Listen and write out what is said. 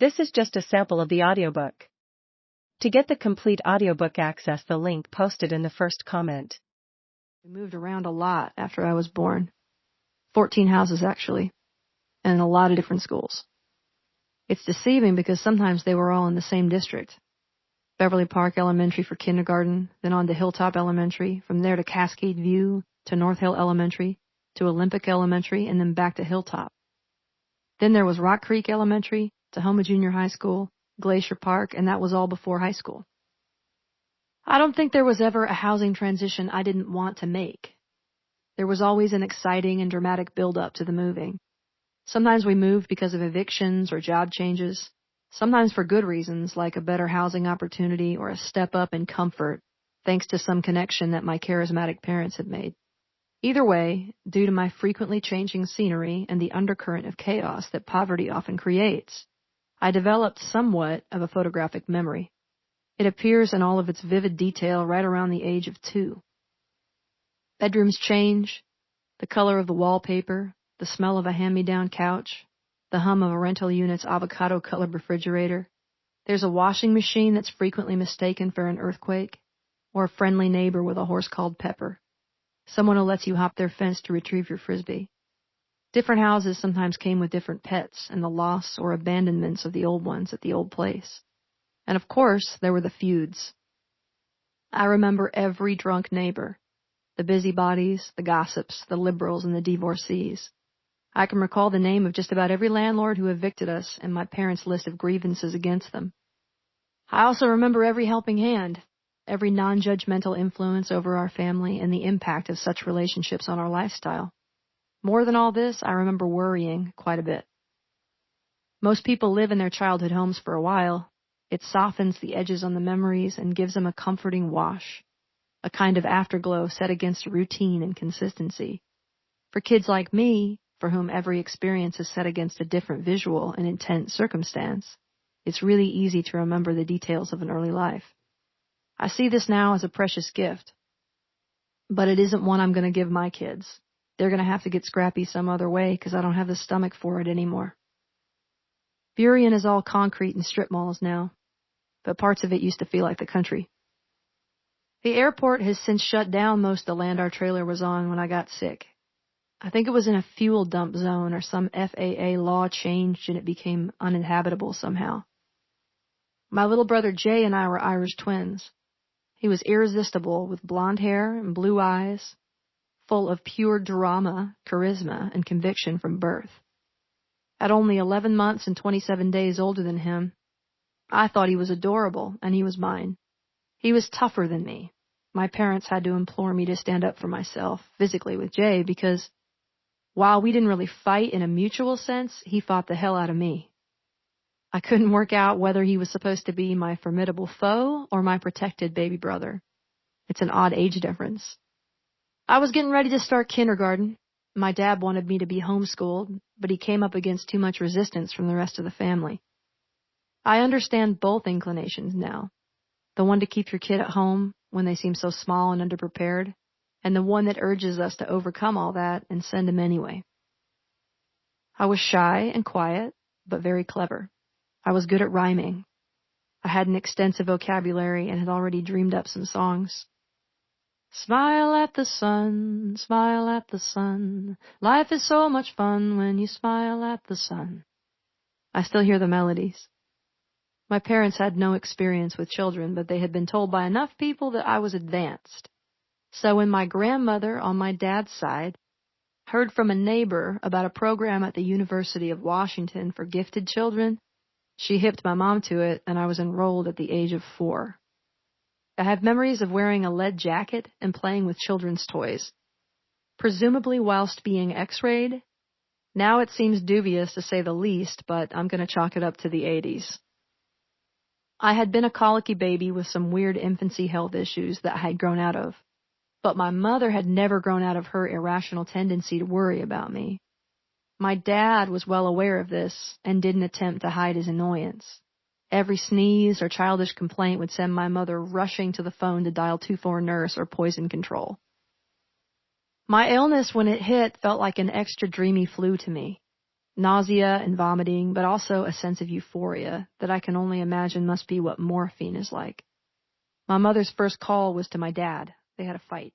This is just a sample of the audiobook. To get the complete audiobook, access the link posted in the first comment. We moved around a lot after I was born. 14 houses, actually, and a lot of different schools. It's deceiving because sometimes they were all in the same district. Beverly Park Elementary for kindergarten, then on to Hilltop Elementary, from there to Cascade View, to North Hill Elementary, to Olympic Elementary, and then back to Hilltop. Then there was Rock Creek Elementary, Tahoma Junior High School, Glacier Park, and that was all before high school. I don't think there was ever a housing transition I didn't want to make. There was always an exciting and dramatic build-up to the moving. Sometimes we moved because of evictions or job changes, sometimes for good reasons like a better housing opportunity or a step up in comfort, thanks to some connection that my charismatic parents had made. Either way, due to my frequently changing scenery and the undercurrent of chaos that poverty often creates, I developed somewhat of a photographic memory. It appears in all of its vivid detail right around the age of 2. Bedrooms change, the color of the wallpaper, the smell of a hand-me-down couch, the hum of a rental unit's avocado-colored refrigerator. There's a washing machine that's frequently mistaken for an earthquake, or a friendly neighbor with a horse called Pepper. Someone who lets you hop their fence to retrieve your frisbee. Different houses sometimes came with different pets and the loss or abandonments of the old ones at the old place. And of course, there were the feuds. I remember every drunk neighbor, the busybodies, the gossips, the liberals, and the divorcees. I can recall the name of just about every landlord who evicted us and my parents' list of grievances against them. I also remember every helping hand, every non-judgmental influence over our family and the impact of such relationships on our lifestyle. More than all this, I remember worrying quite a bit. Most people live in their childhood homes for a while. It softens the edges on the memories and gives them a comforting wash, a kind of afterglow set against routine and consistency. For kids like me, for whom every experience is set against a different visual and intense circumstance, it's really easy to remember the details of an early life. I see this now as a precious gift, but it isn't one I'm going to give my kids. They're going to have to get scrappy some other way because I don't have the stomach for it anymore. Burien is all concrete and strip malls now, but parts of it used to feel like the country. The airport has since shut down most of the land our trailer was on when I got sick. I think it was in a fuel dump zone or some FAA law changed and it became uninhabitable somehow. My little brother Jay and I were Irish twins. He was irresistible with blonde hair and blue eyes, full of pure drama, charisma, and conviction from birth. At only 11 months and 27 days older than him, I thought he was adorable, and he was mine. He was tougher than me. My parents had to implore me to stand up for myself, physically with Jay, because while we didn't really fight in a mutual sense, he fought the hell out of me. I couldn't work out whether he was supposed to be my formidable foe or my protected baby brother. It's an odd age difference. I was getting ready to start kindergarten. My dad wanted me to be homeschooled, but he came up against too much resistance from the rest of the family. I understand both inclinations now. The one to keep your kid at home when they seem so small and underprepared, and the one that urges us to overcome all that and send them anyway. I was shy and quiet, but very clever. I was good at rhyming. I had an extensive vocabulary and had already dreamed up some songs. Smile at the sun, smile at the sun. Life is so much fun when you smile at the sun. I still hear the melodies. My parents had no experience with children, but they had been told by enough people that I was advanced. So when my grandmother on my dad's side heard from a neighbor about a program at the University of Washington for gifted children, she hipped my mom to it, and I was enrolled at the age of 4. I have memories of wearing a lead jacket and playing with children's toys, presumably whilst being x-rayed. Now it seems dubious to say the least, but I'm going to chalk it up to the 80s. I had been a colicky baby with some weird infancy health issues that I had grown out of, but my mother had never grown out of her irrational tendency to worry about me. My dad was well aware of this and didn't attempt to hide his annoyance. Every sneeze or childish complaint would send my mother rushing to the phone to dial 2-4 nurse or poison control. My illness, when it hit, felt like an extra dreamy flu to me. nausea and vomiting, but also a sense of euphoria that I can only imagine must be what morphine is like. My mother's first call was to my dad. They had a fight.